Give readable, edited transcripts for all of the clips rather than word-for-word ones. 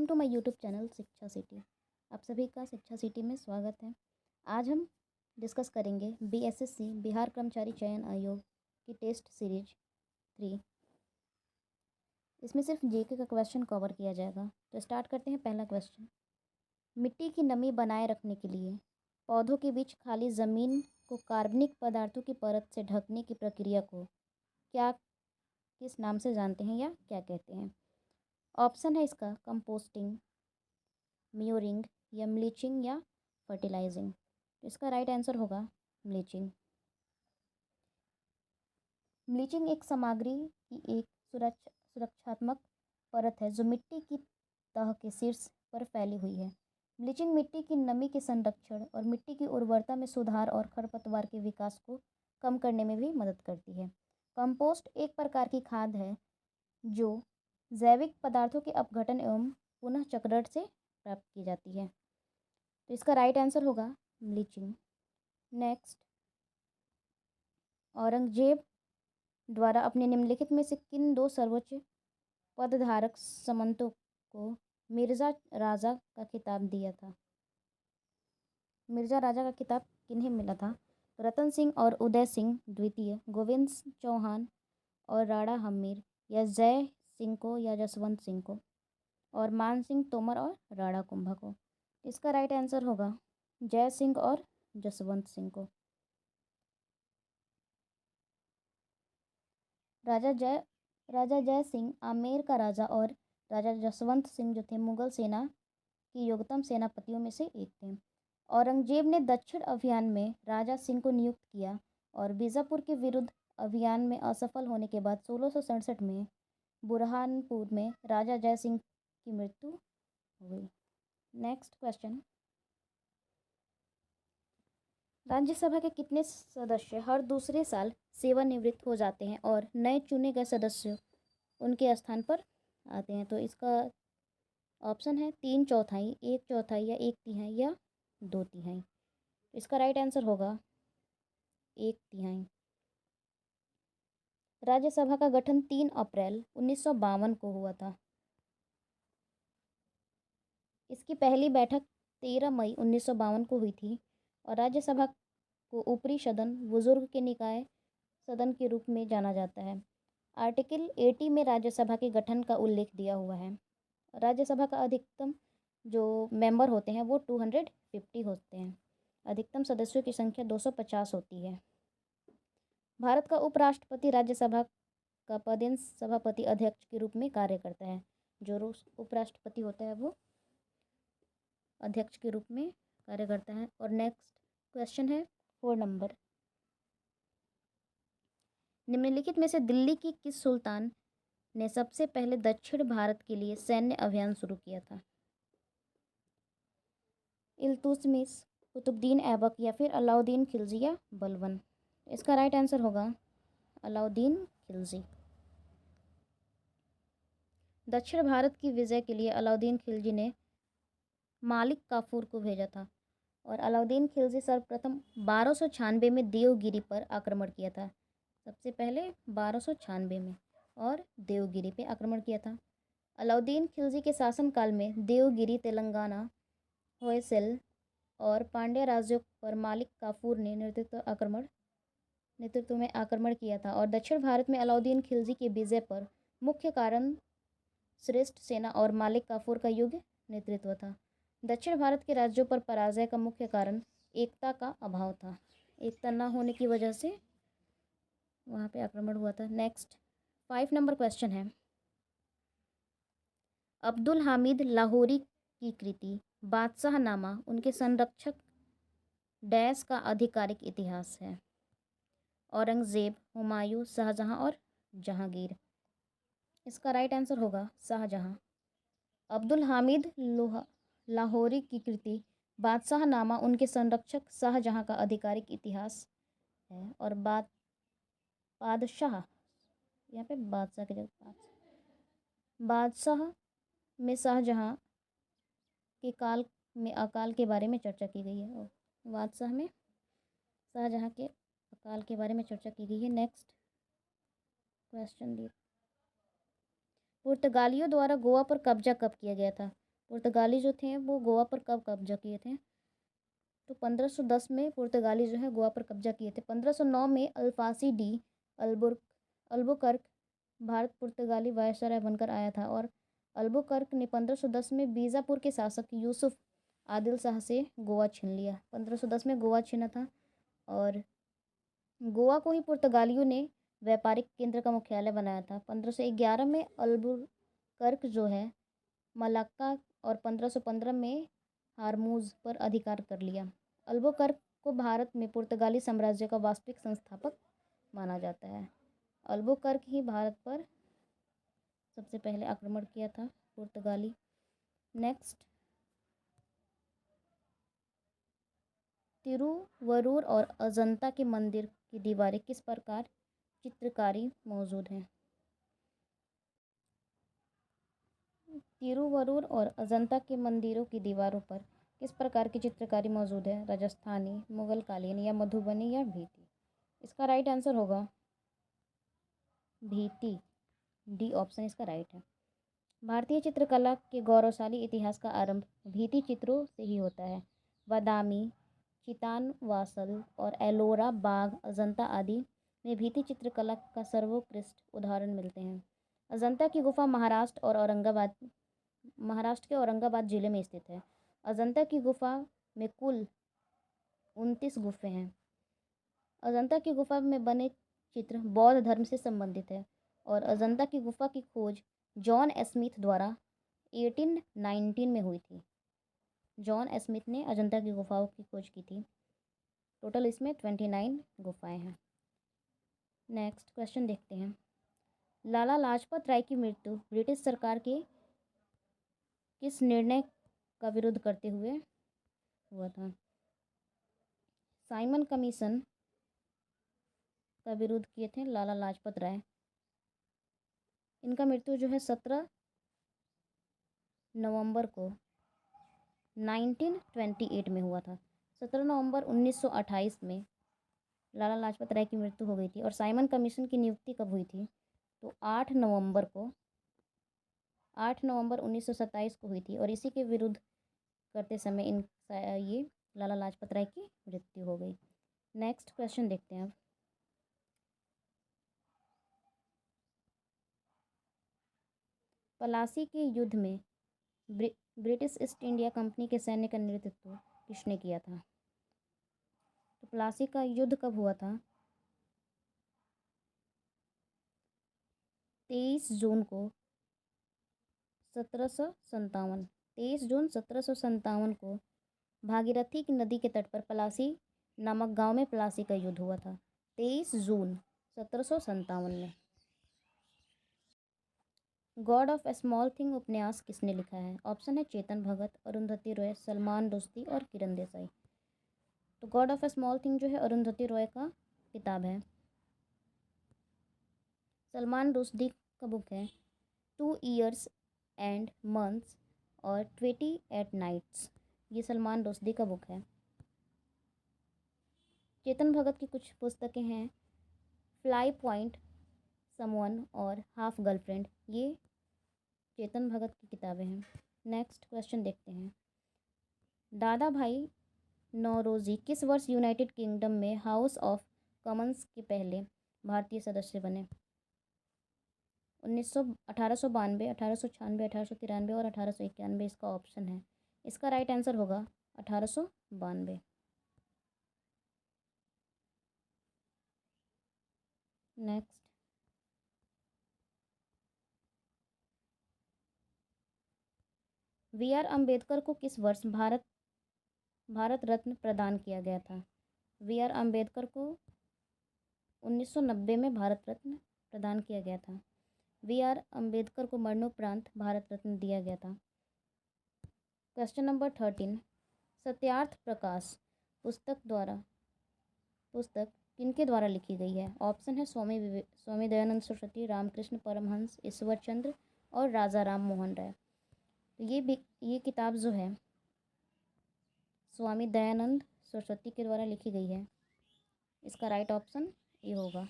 To my YouTube channel शिक्षा city. आप सभी का शिक्षा सिटी में स्वागत है। आज हम डिस्कस करेंगे बीएसएससी बिहार कर्मचारी चयन आयोग की टेस्ट सीरीज 3। इसमें सिर्फ जीके का क्वेश्चन कवर किया जाएगा। तो स्टार्ट करते हैं। पहला क्वेश्चन, मिट्टी की नमी बनाए रखने के लिए पौधों के बीच खाली ज़मीन को कार्बनिक पदार्थों की परत से ढकने की प्रक्रिया को किस नाम से जानते हैं या क्या कहते हैं? ऑप्शन है इसका कंपोस्टिंग, म्यूरिंग या मल्चिंग या फर्टिलाइजिंग। तो इसका राइट आंसर होगा मल्चिंग। मल्चिंग एक सामग्री की एक सुरक्षात्मक परत है जो मिट्टी की तह के शीर्ष पर फैली हुई है। मल्चिंग मिट्टी की नमी के संरक्षण और मिट्टी की उर्वरता में सुधार और खरपतवार के विकास को कम करने में भी मदद करती है। कंपोस्ट एक प्रकार की खाद है जो जैविक पदार्थों के अपघटन एवं पुनः चक्रण से प्राप्त की जाती है। तो इसका राइट आंसर होगा मल्चिंग। नेक्स्ट, औरंगजेब द्वारा अपने निम्नलिखित में से किन दो सर्वोच्च पदधारक सामंतों को मिर्जा राजा का खिताब दिया था? मिर्जा राजा का खिताब किन्हें मिला था? रतन सिंह और उदय सिंह द्वितीय, गोविंद चौहान और राणा हमीर, या जय सिंह को या जसवंत सिंह को, और मान सिंह तोमर और राणा कुंभा को। इसका राइट आंसर होगा जय सिंह और जसवंत सिंह को। राजा जय सिंह आमेर का राजा और राजा जसवंत सिंह जो थे मुगल सेना की योग्यतम सेनापतियों में से एक थे। औरंगजेब ने दक्षिण अभियान में राजा सिंह को नियुक्त किया और बीजापुर के विरुद्ध अभियान में असफल होने के बाद 1667 में बुरहानपुर में राजा जय सिंह की मृत्यु हो गई। नेक्स्ट क्वेश्चन, राज्यसभा के कितने सदस्य हर दूसरे साल सेवानिवृत्त हो जाते हैं और नए चुने गए सदस्य उनके स्थान पर आते हैं? तो इसका ऑप्शन है 3/4, 1/4 या 1/3 या 2/3। इसका राइट आंसर होगा 1/3। राज्यसभा का गठन 3 अप्रैल 1952 को हुआ था। इसकी पहली बैठक 13 मई 1952 को हुई थी और राज्यसभा को ऊपरी सदन, बुजुर्ग के निकाय सदन के रूप में जाना जाता है। आर्टिकल 80 में राज्यसभा के गठन का उल्लेख दिया हुआ है। राज्यसभा का अधिकतम जो मेंबर होते हैं वो 250 होते हैं। अधिकतम सदस्यों की संख्या 250 होती है। भारत का उपराष्ट्रपति राज्यसभा का पदेन सभापति अध्यक्ष के रूप में कार्य करता है। जो उपराष्ट्रपति होता है वो अध्यक्ष के रूप में कार्य करता है। और नेक्स्ट क्वेश्चन है 4 नंबर, निम्नलिखित में से दिल्ली की किस सुल्तान ने सबसे पहले दक्षिण भारत के लिए सैन्य अभियान शुरू किया था? इल्तुतमिश, कुतुबुद्दीन ऐबक या फिर अलाउद्दीन खिलजी या बलबन? इसका राइट आंसर होगा अलाउद्दीन खिलजी। दक्षिण भारत की विजय के लिए अलाउद्दीन खिलजी ने मालिक काफूर को भेजा था और अलाउद्दीन खिलजी सर्वप्रथम 1296 में देवगिरी पर आक्रमण किया था। सबसे पहले 1296 में और देवगिरी पे आक्रमण किया था। अलाउद्दीन खिलजी के शासनकाल में देवगिरी, तेलंगाना, होयसल और पांड्या राज्यों पर मालिक काफूर ने नेतृत्व में आक्रमण किया था। और दक्षिण भारत में अलाउद्दीन खिलजी के विजय पर मुख्य कारण श्रेष्ठ सेना और मालिक काफूर का युद्ध नेतृत्व था। दक्षिण भारत के राज्यों पर पराजय का मुख्य कारण एकता का अभाव था। एकता न होने की वजह से वहाँ पे आक्रमण हुआ था। नेक्स्ट 5 नंबर क्वेश्चन है, अब्दुल हामिद लाहौरी की कृति बादशाहनामा उनके संरक्षक डैश का आधिकारिक इतिहास है? औरंगजेब, हुमायूं, शाहजहां और जहांगीर? इसका राइट आंसर होगा शाहजहां। अब्दुल हामिद लाहौरी की कृति बादशाहनामा उनके संरक्षक शाहजहां का आधिकारिक इतिहास है। और बादशाह, यहाँ पे बादशाह की जगह बादशाह में शाहजहां के काल में अकाल के बारे में चर्चा की गई है। बादशाह में शाहजहां के अकाल के बारे में चर्चा की गई है। नेक्स्ट क्वेश्चन, पुर्तगालियों द्वारा गोवा पर कब्जा कब किया गया था? पुर्तगाली जो थे वो गोवा पर कब कब्जा किए थे? तो 1510 में पुर्तगाली जो है गोवा पर कब्जा किए थे। 1509 में अल्फासी डी अल्बुकर्क भारत पुर्तगाली वायसराय बनकर आया था और अल्बुकर्क ने 1510 में बीजापुर के शासक यूसुफ आदिल शाह से गोवा छीन लिया। 1510 में गोवा छीना था और गोवा को ही पुर्तगालियों ने व्यापारिक केंद्र का मुख्यालय बनाया था। 1511 में अल्बुकर्क जो है मलाक्का और 1515 में हारमूज पर अधिकार कर लिया। अल्बुकर्क को भारत में पुर्तगाली साम्राज्य का वास्तविक संस्थापक माना जाता है। अल्बुकर्क ही भारत पर सबसे पहले आक्रमण किया था पुर्तगाली। नेक्स्ट, तिरुवरूर और अजंता के मंदिर की दीवारें किस प्रकार चित्रकारी मौजूद हैं? तिरुवरूर और अजंता के मंदिरों की दीवारों पर किस प्रकार की चित्रकारी मौजूद है? राजस्थानी, मुगल कालीन या मधुबनी या भीति? इसका राइट आंसर होगा भीति। डी ऑप्शन इसका राइट है। भारतीय चित्रकला के गौरवशाली इतिहास का आरंभ भीति चित्रों से ही होता है। बादामी, चितानवासल और एलोरा, बाघ, अजंता आदि में भीति चित्रकला का सर्वोत्कृष्ट उदाहरण मिलते हैं। अजंता की गुफा महाराष्ट्र के औरंगाबाद जिले में स्थित है। अजंता की गुफा में कुल 29 गुफे हैं। अजंता की गुफा में बने चित्र बौद्ध धर्म से संबंधित है और अजंता की गुफा की खोज जॉन स्मिथ द्वारा 1819 में हुई थी। जॉन स्मिथ ने अजंता की गुफाओं की खोज की थी। टोटल इसमें 29 गुफाएं हैं। नेक्स्ट क्वेश्चन देखते हैं। लाला लाजपत राय की मृत्यु ब्रिटिश सरकार के किस निर्णय का विरोध करते हुए हुआ था? साइमन कमीशन का विरोध किए थे लाला लाजपत राय। इनका मृत्यु जो है 17 नवंबर को 1928 में हुआ था। 17 नवंबर 1928 में लाला लाजपत राय की मृत्यु हो गई थी और साइमन कमीशन की नियुक्ति कब हुई थी? तो 8 नवंबर 1927 को हुई थी और इसी के विरुद्ध करते समय ये लाला लाजपत राय की मृत्यु हो गई। नेक्स्ट क्वेश्चन देखते हैं अब। पलासी के युद्ध में ब्रिटिश ईस्ट इंडिया कंपनी के सैन्य का नेतृत्व किसने किया था? तो पलासी का युद्ध कब हुआ था? 23 जून 1757 को भागीरथी की नदी के तट पर पलासी नामक गांव में पलासी का युद्ध हुआ था। 23 जून 1757 में। God of A small thing उपन्यास किसने लिखा है? ऑप्शन है चेतन भगत, अरुंधति रॉय, सलमान रुश्दी और किरण देसाई। तो God of A small thing जो है अरुंधति रॉय का किताब है। सलमान रुश्दी का बुक है 2 Years and Months और 28 Nights। ये सलमान रुश्दी का बुक है। चेतन भगत की कुछ पुस्तकें हैं फ्लाई पॉइंट, समवन और हाफ गर्लफ्रेंड। ये चेतन भगत की किताबें हैं। नेक्स्ट क्वेश्चन देखते हैं। दादा भाई नौरोजी किस वर्ष यूनाइटेड किंगडम में हाउस ऑफ कॉमन्स के पहले भारतीय सदस्य बने? 1892, 1896, 1893 और 1891 इसका ऑप्शन है। इसका राइट आंसर होगा 1892। नेक्स्ट, VR अम्बेडकर को किस वर्ष भारत रत्न प्रदान किया गया था? VR अम्बेडकर को 1990 में भारत रत्न प्रदान किया गया था। VR अम्बेडकर को मरणोपरांत भारत रत्न दिया गया था। Question number 13। सत्यार्थ प्रकाश पुस्तक किनके द्वारा लिखी गई है? ऑप्शन है स्वामी दयानंद सरस्वती, रामकृष्ण परमहंस, ईश्वर चंद्र और राजा राम मोहन राय। तो ये किताब जो है स्वामी दयानंद सरस्वती के द्वारा लिखी गई है। इसका राइट ऑप्शन ये होगा।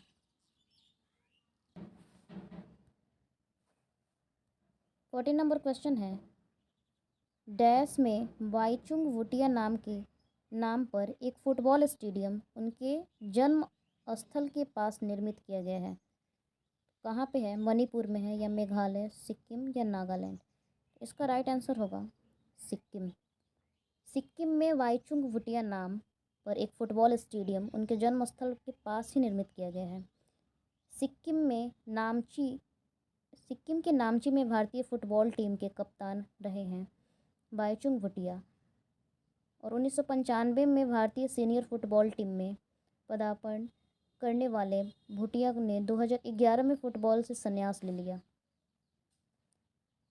14 नंबर क्वेश्चन है डैश में बाईचुंग भूटिया नाम पर एक फुटबॉल स्टेडियम उनके जन्म स्थल के पास निर्मित किया गया है। कहाँ पे है? मणिपुर में है, या मेघालय, सिक्किम, या नागालैंड? इसका राइट आंसर होगा सिक्किम। सिक्किम में बाईचुंग भूटिया नाम पर एक फुटबॉल स्टेडियम उनके जन्म स्थल के पास ही निर्मित किया गया है। सिक्किम के नामची में भारतीय फुटबॉल टीम के कप्तान रहे हैं बाईचुंग भूटिया, और 1995 में भारतीय सीनियर फुटबॉल टीम में पदार्पण करने वाले भूटिया ने 2011 में फुटबॉल से संन्यास ले लिया।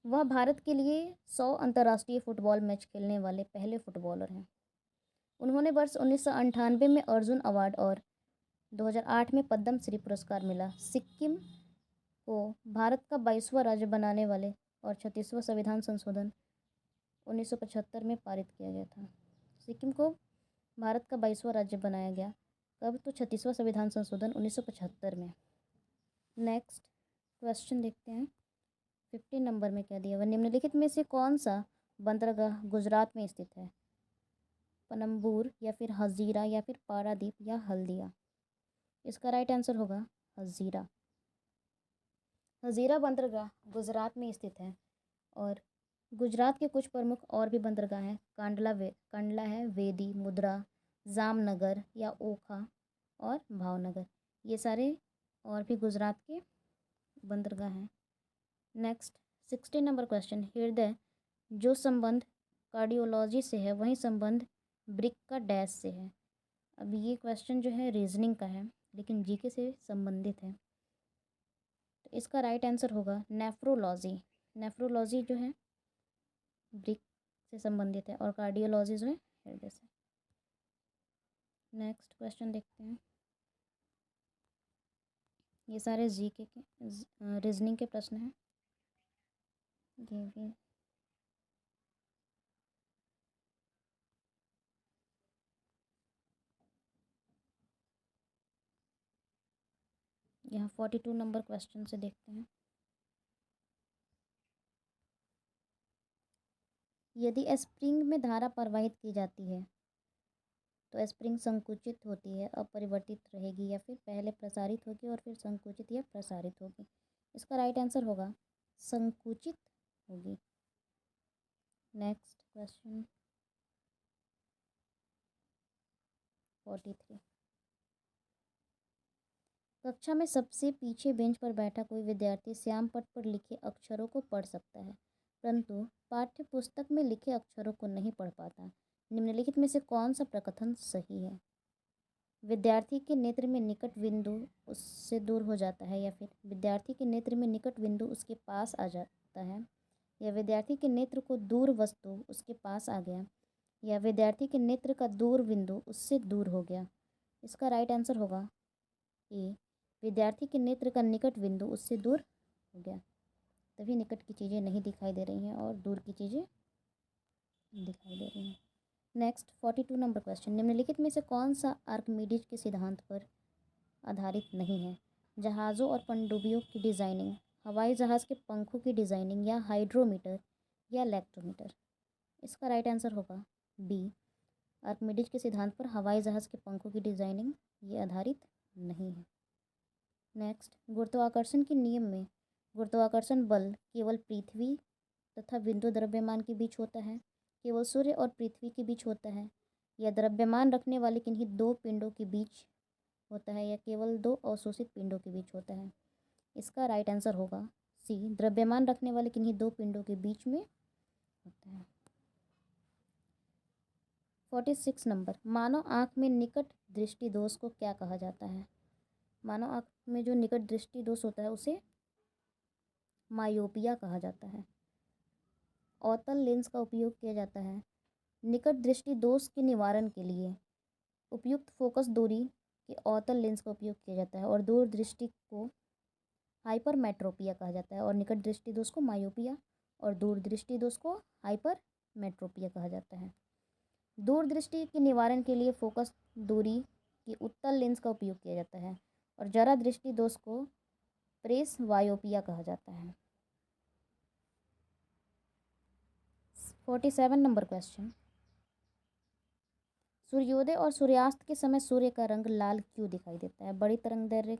वह भारत के लिए 100 अंतर्राष्ट्रीय फुटबॉल मैच खेलने वाले पहले फुटबॉलर हैं। उन्होंने वर्ष 1998 में अर्जुन अवार्ड और 2008 में पद्म श्री पुरस्कार मिला। सिक्किम को भारत का 22वां राज्य बनाने वाले और 36वां संविधान संशोधन 1975 में पारित किया गया था। सिक्किम को भारत का 22वां राज्य बनाया गया कब? तो 36वां संविधान संशोधन 1975 में। नेक्स्ट क्वेश्चन देखते हैं। 15 नंबर में क्या दिया हुआ? निम्नलिखित में से कौन सा बंदरगाह गुजरात में स्थित है? पनम्बूर, या फिर हजीरा, या फिर पारादीप, या हल्दिया? इसका राइट आंसर होगा हजीरा। हजीरा बंदरगाह गुजरात में स्थित है। और गुजरात के कुछ प्रमुख और भी बंदरगाह हैं। कांडला है, वेदी, मुद्रा, जामनगर या ओखा, और भावनगर। ये सारे और भी गुजरात के बंदरगाह हैं। Next 16 number question. हृदय जो संबंध कार्डियोलॉजी से है वही संबंध ब्रिक का डैश से है। अब ये क्वेश्चन जो है रीजनिंग का है, लेकिन जीके से संबंधित है। तो इसका राइट आंसर होगा नेफ्रोलॉजी। नेफ्रोलॉजी जो है ब्रिक से संबंधित है, और कार्डियोलॉजी जो है हृदय से। नेक्स्ट क्वेश्चन देखते हैं। ये सारे जीके के रीजनिंग के प्रश्न हैं। ये भी यहाँ 42 नंबर क्वेश्चन से देखते हैं। यदि स्प्रिंग में धारा प्रवाहित की जाती है तो स्प्रिंग संकुचित होती है, अपरिवर्तित रहेगी, या फिर पहले प्रसारित होगी और फिर संकुचित या प्रसारित होगी? इसका राइट आंसर होगा संकुचित होगी। Next question 43। कक्षा में सबसे पीछे बेंच पर बैठा कोई विद्यार्थी श्याम पट्ट पर लिखे अक्षरों को पढ़ सकता है, परंतु पाठ्य पुस्तक में लिखे अक्षरों को नहीं पढ़ पाता। निम्नलिखित में से कौन सा प्रकथन सही है? विद्यार्थी के नेत्र में निकट बिंदु उससे दूर हो जाता है, या फिर विद्यार्थी के नेत्र में निकट बिंदु उसके पास आ जाता है, या विद्यार्थी के नेत्र को दूर वस्तु उसके पास आ गया, या विद्यार्थी के नेत्र का दूर बिंदु उससे दूर हो गया? इसका राइट आंसर होगा ए, विद्यार्थी के नेत्र का निकट बिंदु उससे दूर हो गया। तभी निकट की चीज़ें नहीं दिखाई दे रही हैं और दूर की चीज़ें दिखाई दे रही हैं। Next 42 number question. निम्नलिखित में से कौन सा आर्किमिडीज के सिद्धांत पर आधारित नहीं है? जहाज़ों और पनडुब्बियों की डिज़ाइनिंग, हवाई जहाज़ के पंखों की डिज़ाइनिंग, या हाइड्रोमीटर, या इलेक्ट्रोमीटर? इसका राइट आंसर होगा बी, आर्किमिडीज के सिद्धांत पर हवाई जहाज़ के पंखों की डिज़ाइनिंग ये आधारित नहीं है। नेक्स्ट गुरुत्वाकर्षण के नियम में गुरुत्वाकर्षण बल केवल पृथ्वी तथा बिंदु द्रव्यमान के बीच होता है, केवल सूर्य और पृथ्वी के बीच होता है, या द्रव्यमान रखने वाले किन्हीं दो पिंडों के बीच होता है, या केवल दो अवशोषित पिंडों के बीच होता है? इसका राइट आंसर होगा सी, द्रव्यमान रखने वाले किन्हीं दो पिंडों के बीच में होता है। 46 नंबर। मानव आँख में निकट दृष्टि दोष को क्या कहा जाता है? मानव आँख में जो निकट दृष्टि दोष होता है उसे मायोपिया कहा जाता है। अवतल लेंस का उपयोग किया जाता है निकट दृष्टि दोष के निवारण के लिए। उपयुक्त फोकस दूरी के अवतल लेंस का उपयोग किया जाता है, और दूर दृष्टि को हाइपरमेट्रोपिया कहा जाता है, और निकट दृष्टि दोष को मायोपिया, और दूर दृष्टि दोष को हाइपरमेट्रोपिया कहा जाता है। दूर दृष्टि के निवारण के लिए फोकस दूरी की उत्तल लेंस का उपयोग किया जाता है, और जरा दृष्टि दोष को प्रेस वायोपिया कहा जाता है। 47 नंबर क्वेश्चन, सूर्योदय और सूर्यास्त के समय सूर्य का रंग लाल क्यों दिखाई देता है? बड़ी तरंगदैर्घ्य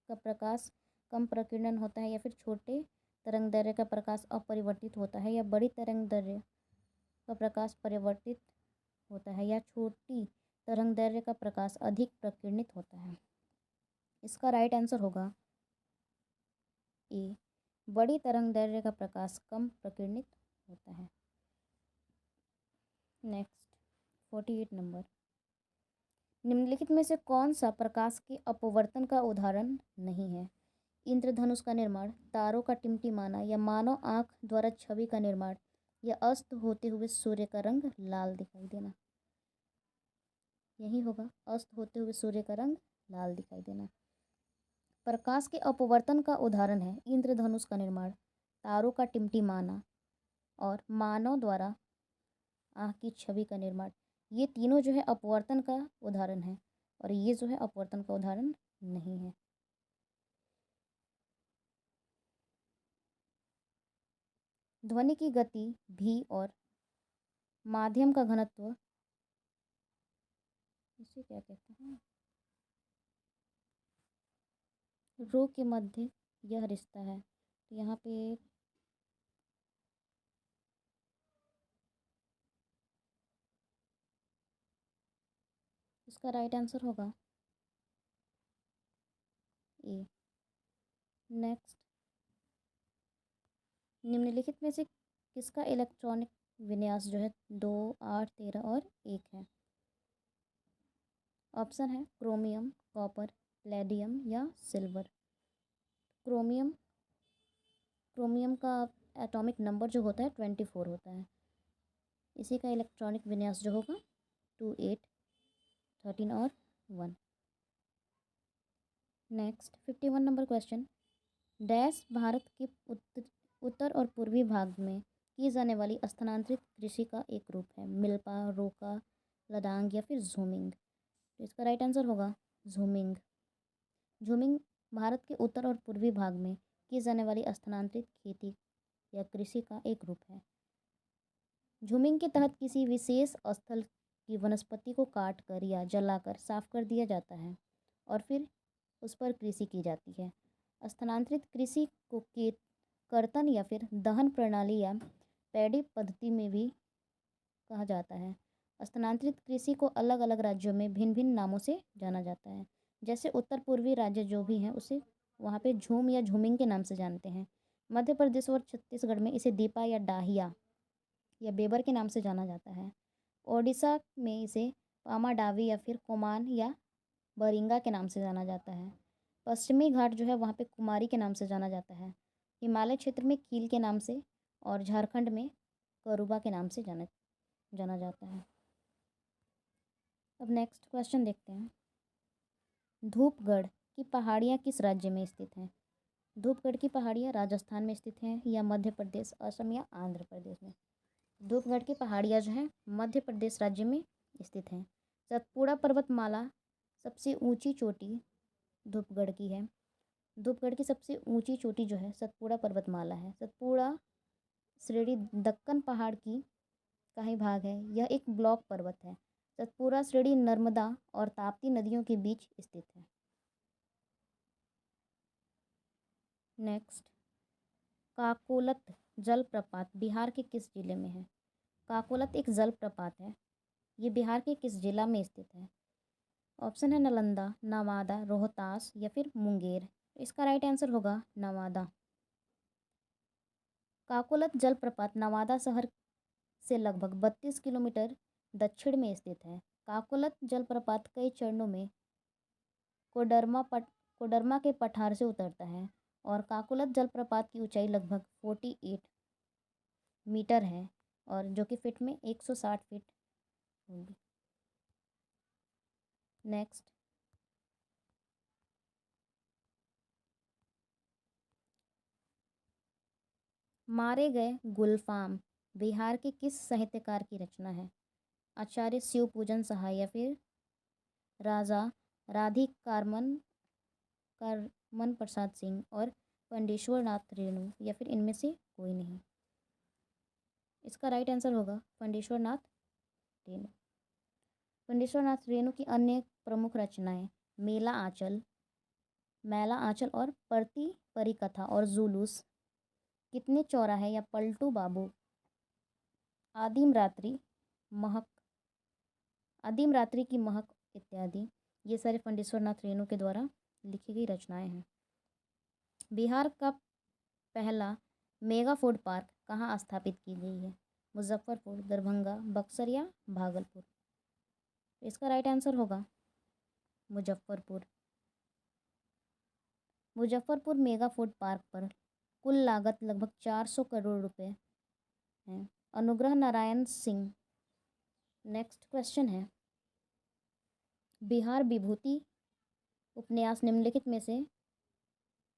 का प्रकाश कम प्रकीर्णन होता है, या फिर छोटे तरंगदैर्घ्य का प्रकाश अपरिवर्तित होता है, या बड़ी तरंगदैर्घ्य का प्रकाश परिवर्तित होता है, या छोटी तरंगदैर्घ्य का प्रकाश अधिक प्रकीर्णित होता है? इसका राइट आंसर होगा ए, बड़ी तरंगदैर्घ्य का प्रकाश कम प्रकीर्णित होता है। नेक्स्ट 48 नंबर, निम्नलिखित में से कौन सा प्रकाश के अपवर्तन का उदाहरण नहीं है? इंद्रधनुष का निर्माण, तारों का टिमटिमाना, या मानव आंख द्वारा छवि का निर्माण, या अस्त होते हुए सूर्य का रंग लाल दिखाई देना? यही होगा, अस्त होते हुए सूर्य का रंग लाल दिखाई देना। प्रकाश के अपवर्तन का उदाहरण है इंद्रधनुष का निर्माण, तारों का टिमटिमाना और मानव द्वारा आंख की छवि का निर्माण। ये तीनों जो है अपवर्तन का उदाहरण है, और ये जो है अपवर्तन का उदाहरण नहीं है। ध्वनि की गति भी और माध्यम का घनत्व, इसे क्या कहते हैं, रो के मध्य यह रिश्ता है। तो यहाँ पे इसका राइट आंसर होगा ए। नेक्स्ट, निम्नलिखित में से किसका इलेक्ट्रॉनिक विन्यास जो है 2, 8, 13 और 1 है? ऑप्शन है क्रोमियम, कॉपर, प्लेडियम या सिल्वर। क्रोमियम क्रोमियम का एटॉमिक नंबर जो होता है 24 होता है। इसी का इलेक्ट्रॉनिक विन्यास जो होगा 2, 8, 13 और 1। Next 51 number question, dash Bharat के उत्तर और पूर्वी भाग में की जाने वाली स्थानांतरित कृषि का एक रूप है? मिल्पा, रोका, लदांग या फिर झूमिंग? तो इसका राइट आंसर होगा झूमिंग। झूमिंग भारत के उत्तर और पूर्वी भाग में की जाने वाली स्थानांतरित खेती या कृषि का एक रूप है। झूमिंग के तहत किसी विशेष स्थल की वनस्पति को काट कर या जलाकर साफ कर दिया जाता है और फिर उस पर कृषि की जाती है। स्थानांतरित कृषि को कर्तन या फिर दहन प्रणाली या पैडी पद्धति में भी कहा जाता है। स्थानांतरित कृषि को अलग अलग राज्यों में भिन्न भिन्न नामों से जाना जाता है। जैसे उत्तर पूर्वी राज्य जो भी हैं उसे वहाँ पे झूम या झूमिंग के नाम से जानते हैं। मध्य प्रदेश और छत्तीसगढ़ में इसे दीपा या डाहिया या बेबर के नाम से जाना जाता है। ओडिशा में इसे पामाडावी या फिर कोमान या बरिंगा के नाम से जाना जाता है। पश्चिमी घाट जो है वहाँ पे कुमारी के नाम से जाना जाता है। हिमालय क्षेत्र में कील के नाम से, और झारखंड में करुबा के नाम से जाना जाता है। अब नेक्स्ट क्वेश्चन देखते हैं, धूपगढ़ की पहाड़ियाँ किस राज्य में स्थित हैं? धूपगढ़ की पहाड़ियाँ राजस्थान में स्थित हैं, या मध्य प्रदेश, असम या आंध्र प्रदेश में? धूपगढ़ की पहाड़ियाँ जो हैं मध्य प्रदेश राज्य में स्थित हैं। सतपुड़ा पर्वतमाला सबसे ऊंची चोटी धूपगढ़ की है। धूपगढ़ की सबसे ऊंची चोटी जो है सतपुड़ा पर्वतमाला है। सतपुड़ा श्रेणी दक्कन पहाड़ की का ही भाग है। यह एक ब्लॉक पर्वत है। सतपुड़ा श्रेणी नर्मदा और ताप्ती नदियों के बीच स्थित है। नेक्स्ट, काकोलत जलप्रपात बिहार के किस जिले में है? काकोलत एक जलप्रपात है। ये बिहार के किस जिला में स्थित है? ऑप्शन है नालंदा, नवादा, रोहतास या फिर मुंगेर। इसका राइट आंसर होगा नवादा। काकोलत जलप्रपात नवादा शहर से लगभग 32 किलोमीटर दक्षिण में स्थित है। काकोलत जलप्रपात कई चरणों में कोडरमा के पठार से उतरता है, और काकोलत जलप्रपात की ऊंचाई लगभग 48 मीटर है, और जो कि फिट में 160 फीट होगी। नेक्स्ट, मारे गए गुलफाम बिहार के किस साहित्यकार की रचना है? आचार्य शिवपूजन सहाय या फिर राजा कारमन प्रसाद सिंह और पंडेश्वर नाथ रेणु, या फिर इनमें से कोई नहीं? इसका राइट आंसर होगा फंडेश्वर नाथ रेणु। फंडेश्वर नाथ रेणु की अन्य प्रमुख रचनाएं मैला आंचल और परती परिकथा और जुलूस, कितने चौराहे या पलटू बाबू, आदिम रात्रि महक, आदिम रात्रि की महक इत्यादि, ये सारे फंडेश्वर नाथ रेणु के द्वारा लिखी गई रचनाएं हैं। बिहार का पहला मेगा फूड पार्क कहाँ स्थापित की गई है? मुजफ्फरपुर, दरभंगा, बक्सर या भागलपुर? इसका राइट आंसर होगा Muzaffarpur. Muzaffarpur mega food park पर कुल लागत लगभग 400 करोड़ रुपए है। अनुग्रह नारायण सिंह, नेक्स्ट क्वेश्चन है, बिहार विभूति उपन्यास निम्नलिखित में से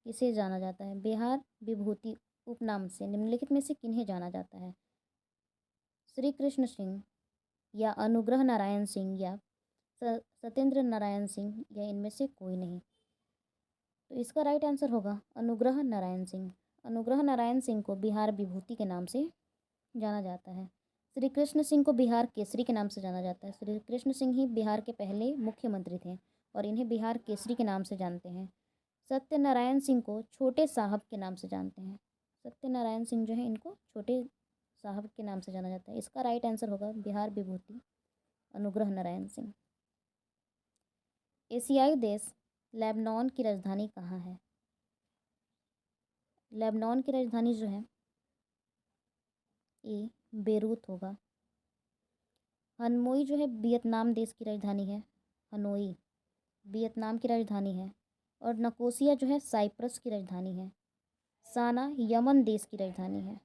किसे जाना जाता है? बिहार विभूति उपनाम से निम्नलिखित में से किन्हें जाना जाता है? श्री कृष्ण सिंह या अनुग्रह नारायण सिंह या सत्येंद्र नारायण सिंह या इनमें से कोई नहीं? तो इसका राइट आंसर होगा अनुग्रह नारायण सिंह। अनुग्रह नारायण सिंह को बिहार विभूति के नाम से जाना जाता है। श्री कृष्ण सिंह को बिहार केसरी के नाम से जाना जाता है। श्री कृष्ण सिंह ही बिहार के पहले मुख्यमंत्री थे और इन्हें बिहार केसरी के नाम से जानते हैं। सत्यनारायण सिंह को छोटे साहब के नाम से जानते हैं। सत्यनारायण सिंह जो है इनको छोटे साहब के नाम से जाना जाता है। इसका राइट आंसर होगा बिहार विभूति अनुग्रह नारायण सिंह। एशियाई देश लेबनान की राजधानी कहाँ है? लेबनान की राजधानी जो है ये बेरूत होगा। हनोई जो है वियतनाम देश की राजधानी है। हनोई वियतनाम की राजधानी है। और नकोसिया जो है साइप्रस की राजधानी है। साना यमन देश की राजधानी है।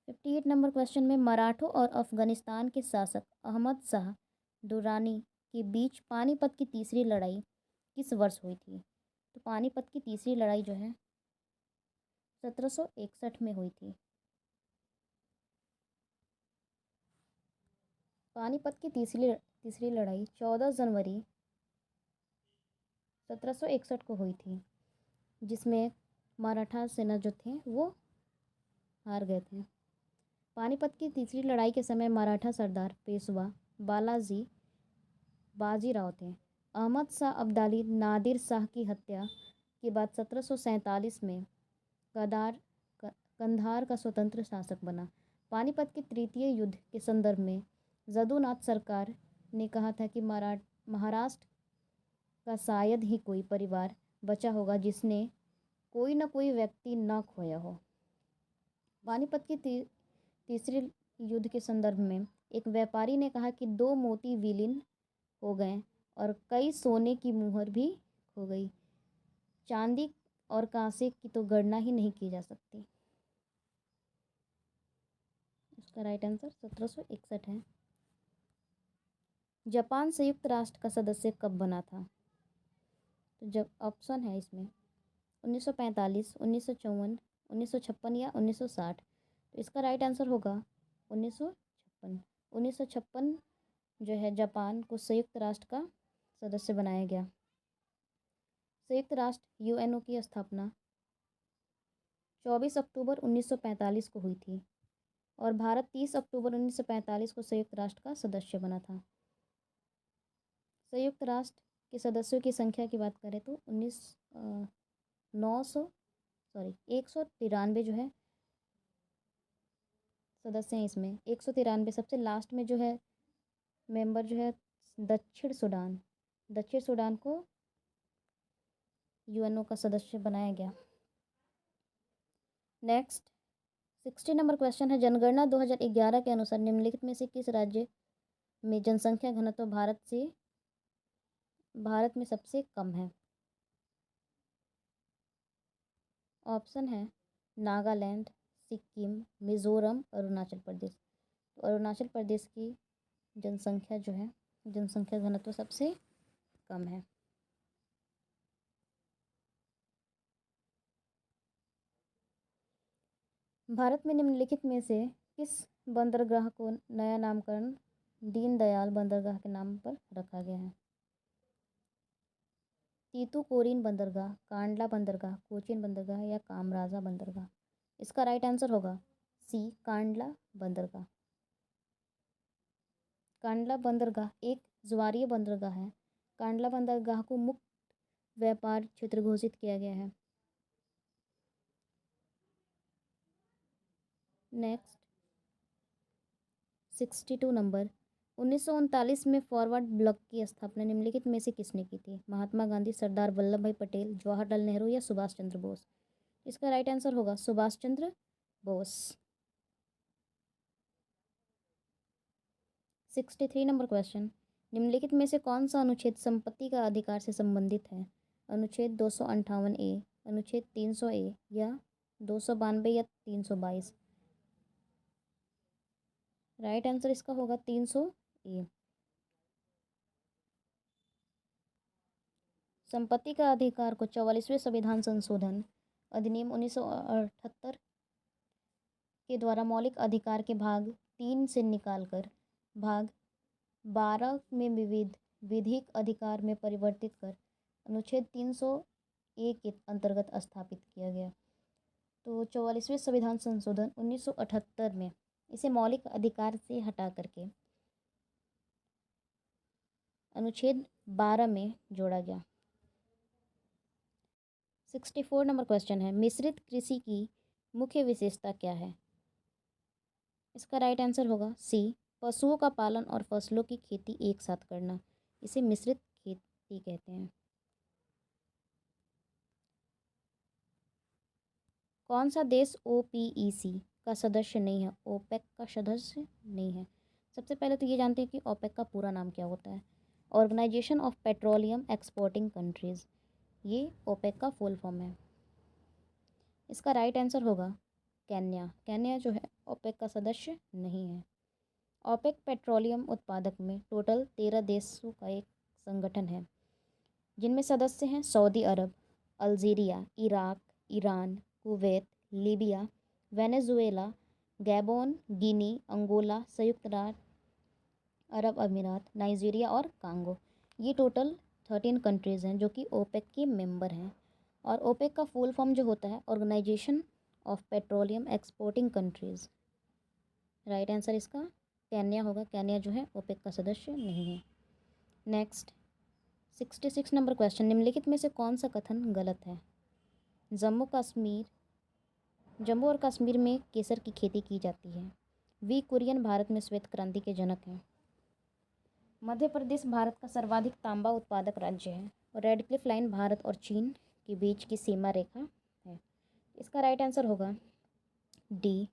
फिफ्टी 8 नंबर क्वेश्चन में मराठों और अफगानिस्तान के शासक अहमद शाह दुरानी के बीच पानीपत की तीसरी लड़ाई किस वर्ष हुई थी? तो पानीपत की तीसरी लड़ाई जो है 1761 में हुई थी। पानीपत की तीसरी लड़ाई 14 जनवरी 1761 को हुई थी, जिसमें मराठा सेना जो थे वो हार गए थे। पानीपत की तीसरी लड़ाई के समय मराठा सरदार पेशवा बालाजी बाजीराव थे। अहमद शाह अब्दाली नादिर शाह की हत्या के बाद 1747 में कंधार का स्वतंत्र शासक बना। पानीपत के तृतीय युद्ध के संदर्भ में जदुनाथ सरकार ने कहा था कि महाराष्ट्र का शायद ही कोई परिवार बचा होगा जिसने कोई न कोई व्यक्ति न खोया हो। पानीपत की तीसरे युद्ध के संदर्भ में एक व्यापारी ने कहा कि 2 मोती विलीन हो गए और कई सोने की मुहर भी खो गई। चांदी और कांसे की तो गणना ही नहीं की जा सकती। इसका राइट आंसर 1761 है। जापान संयुक्त राष्ट्र का सदस्य कब बना था? तो जब ऑप्शन है इसमें 1945, 1954, 1956 या 1960। तो इसका राइट आंसर होगा 1956। 1956 जो है जापान को संयुक्त राष्ट्र का सदस्य बनाया गया। संयुक्त राष्ट्र यूएनओ की स्थापना 24 अक्टूबर 1945 को हुई थी और भारत 30 अक्टूबर 1945 को संयुक्त राष्ट्र का सदस्य बना था। संयुक्त राष्ट्र के सदस्यों की संख्या की बात करें तो 193 जो है सदस्य हैं। इसमें 193 सबसे लास्ट में जो है मेंबर जो है दक्षिण सूडान को यूएनओ का सदस्य बनाया गया। नेक्स्ट 60 नंबर क्वेश्चन है, जनगणना 2011 के अनुसार निम्नलिखित में से किस राज्य में जनसंख्या घनत्व भारत में सबसे कम है? ऑप्शन है नागालैंड, सिक्किम, मिजोरम, अरुणाचल प्रदेश। तो अरुणाचल प्रदेश की जनसंख्या घनत्व सबसे कम है। भारत में निम्नलिखित में से किस बंदरगाह को नया नामकरण दीनदयाल बंदरगाह के नाम पर रखा गया है? तीतुकोरिन बंदरगाह, कांडला बंदरगाह, कोचीन बंदरगाह या कामराजा बंदरगाह? इसका राइट आंसर होगा सी, कांडला बंदरगाह। कांडला बंदरगाह एक ज्वारीय बंदरगाह है। कांडला बंदरगाह को मुक्त व्यापार क्षेत्र घोषित किया गया है। नेक्स्ट 62 नंबर, 1939 में फॉरवर्ड ब्लॉक की स्थापना निम्नलिखित में से किसने की थी? महात्मा गांधी, सरदार वल्लभ भाई पटेल, जवाहरलाल नेहरू या सुभाष चंद्र बोस? इसका राइट आंसर होगा सुभाष चंद्र बोस। 63 नंबर क्वेश्चन, निम्नलिखित में से कौन सा अनुच्छेद संपत्ति का अधिकार से संबंधित है? अनुच्छेद 258A, अनुच्छेद 300A या 292 या 322? राइट आंसर इसका होगा 300A। संपत्ति का अधिकार को 44वें संविधान संशोधन अधिनियम 1978 के द्वारा मौलिक अधिकार के भाग 3 से निकालकर भाग 12 में विविध विधिक अधिकार में परिवर्तित कर अनुच्छेद 300A के अंतर्गत स्थापित किया गया। तो 44वें संविधान संशोधन 1978 में इसे मौलिक अधिकार से हटा करके अनुच्छेद 12 में जोड़ा गया। 64 नंबर क्वेश्चन है, मिश्रित कृषि की मुख्य विशेषता क्या है? इसका राइट आंसर होगा सी, पशुओं का पालन और फसलों की खेती एक साथ करना। इसे मिश्रित खेती कहते हैं। कौन सा देश OPEC का सदस्य नहीं है? ओपेक का सदस्य नहीं है। सबसे पहले तो ये जानते हैं कि ओपेक का पूरा नाम क्या होता है। Organisation of petroleum exporting countries, ये ओपेक का फुल फॉर्म है। इसका राइट आंसर होगा केन्या। केन्या जो है ओपेक का सदस्य नहीं है। ओपेक पेट्रोलियम उत्पादक में टोटल 13 देशों का एक संगठन है, जिनमें सदस्य हैं Saudi Arab, Algeria, Iraq, Iran, Kuwait, Libya, Venezuela, Gabon, Guinea, Angola, संयुक्त राज्य अरब अमीरात, नाइजीरिया और कांगो। ये टोटल 13 कंट्रीज़ हैं जो कि ओपेक के मेंबर हैं। और ओपेक का फुल फॉर्म जो होता है organisation of petroleum exporting countries. Right answer इसका केन्या होगा। केन्या जो है ओपेक का सदस्य नहीं है। नेक्स्ट 66 नंबर क्वेश्चन, निम्नलिखित में से कौन सा कथन गलत है? जम्मू और कश्मीर में केसर की खेती की जाती है। वी कुरियन भारत में श्वेत क्रांति के जनक हैं। मध्य प्रदेश भारत का सर्वाधिक तांबा उत्पादक राज्य है। और रेड क्लिफ लाइन भारत और चीन के बीच की सीमा रेखा है। इसका राइट आंसर होगा डी।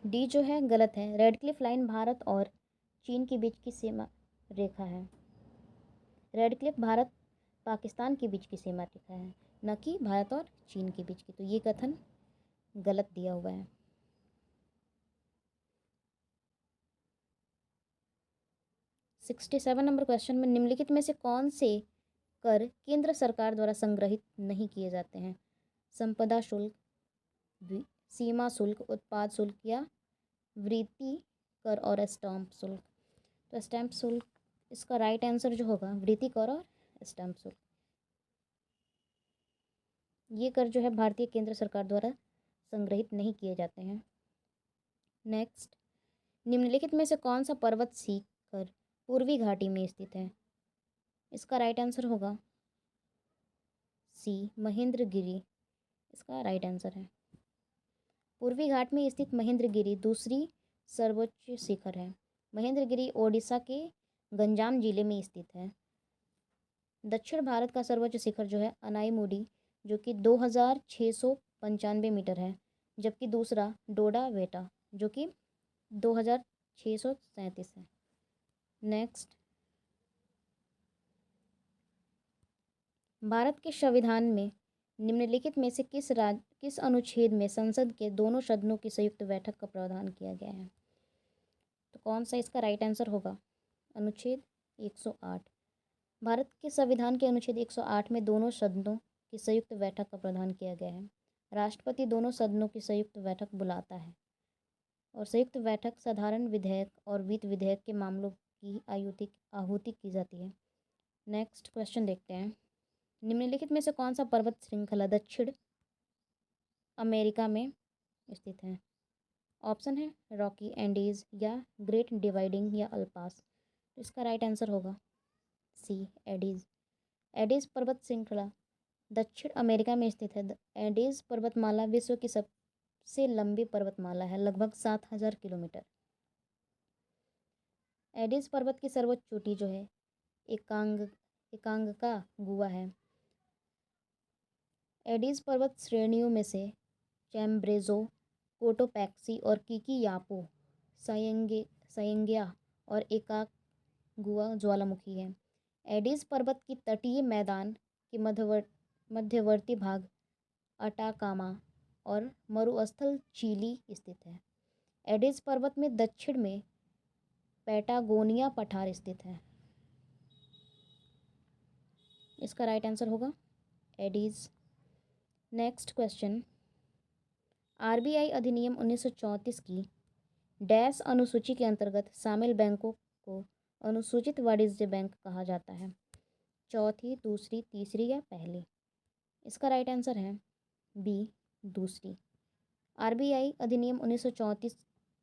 डी जो है गलत है। रेड क्लिफ लाइन भारत और चीन के बीच की सीमा रेखा है। रेड क्लिफ भारत पाकिस्तान के बीच की सीमा रेखा है, न कि भारत और चीन के बीच की। तो ये कथन गलत दिया हुआ है। 67 नंबर क्वेश्चन में निम्नलिखित में से कौन से कर केंद्र सरकार द्वारा संग्रहित नहीं किए जाते हैं? संपदा शुल्क, सीमा शुल्क, उत्पाद शुल्क या वृत्ति कर और स्टैंप शुल्क? तो स्टैंप शुल्क इसका राइट आंसर जो होगा वृत्ति कर और स्टैंप शुल्क। ये कर जो है भारतीय केंद्र सरकार द्वारा संग्रहित नहीं किए जाते हैं। नेक्स्ट, निम्नलिखित में से कौन सा पर्वत शिखर पूर्वी घाटी में स्थित है? इसका राइट आंसर होगा सी, महेंद्रगिरी। इसका राइट आंसर है। पूर्वी घाट में स्थित महेंद्रगिरी दूसरी सर्वोच्च शिखर है। महेंद्रगिरी ओडिशा के गंजाम जिले में स्थित है। दक्षिण भारत का सर्वोच्च शिखर जो है अनाईमुडी, जो कि 2695 मीटर है, जबकि दूसरा डोडा बेटा जो कि 2637 है। नेक्स्ट, भारत के संविधान में निम्नलिखित में से किस अनुच्छेद में संसद के दोनों सदनों की संयुक्त बैठक का प्रावधान किया गया है? तो कौन सा इसका राइट आंसर होगा? अनुच्छेद 108। भारत के संविधान के अनुच्छेद 108 में दोनों सदनों की संयुक्त बैठक का प्रावधान किया गया है। राष्ट्रपति दोनों सदनों की संयुक्त बैठक बुलाता है और संयुक्त बैठक साधारण विधेयक और वित्त विधेयक के मामलों की आहुति की जाती है। नेक्स्ट क्वेश्चन देखते हैं। निम्नलिखित में से कौन सा पर्वत श्रृंखला दक्षिण अमेरिका में स्थित है? ऑप्शन है रॉकी, एंडीज या ग्रेट डिवाइडिंग या अल्पास। तो इसका राइट आंसर होगा सी, एडीज। एडीज पर्वत श्रृंखला दक्षिण अमेरिका में स्थित है। एडीज पर्वतमाला विश्व की सबसे लंबी पर्वतमाला है, लगभग 7,000 किलोमीटर। एडीज पर्वत की सर्वोच्च चोटी जो है एकांका गुआ है। एडीज पर्वत श्रेणियों में से चैम्ब्रेजो, कोटोपैक्सी और किकियापो सायंग्या और एकागुआ ज्वालामुखी है। एडीज पर्वत की तटीय मैदान के मध्यवर्ती भाग अटाकामा और मरुस्थल चिली स्थित है। एडीज पर्वत में दक्षिण में पैटागोनिया पठार स्थित है। इसका राइट आंसर होगा एडीज। नेक्स्ट क्वेश्चन, आरबीआई अधिनियम 1934 की डैश अनुसूची के अंतर्गत शामिल बैंकों को अनुसूचित वाणिज्य बैंक कहा जाता है? चौथी, दूसरी, तीसरी या पहली? इसका राइट आंसर है बी, दूसरी। आरबीआई अधिनियम 1934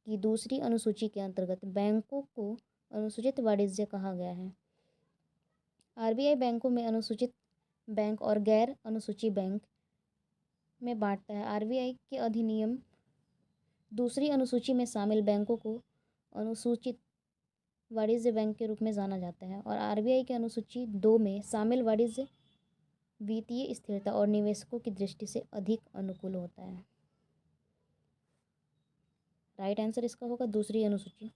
की दूसरी अनुसूची के अंतर्गत बैंकों को अनुसूचित वाणिज्य कहा गया है। आरबीआई बैंकों में अनुसूचित बैंक और गैर अनुसूची बैंक में बांटता है। आरबीआई के अधिनियम दूसरी अनुसूची में शामिल बैंकों को अनुसूचित वाणिज्य बैंक के रूप में जाना जाता है और आरबीआई के अनुसूची 2 में शामिल वाणिज्य वित्तीय स्थिरता और निवेशकों की दृष्टि से अधिक अनुकूल होता है। राइट आंसर इसका होगा दूसरी अनुसूची।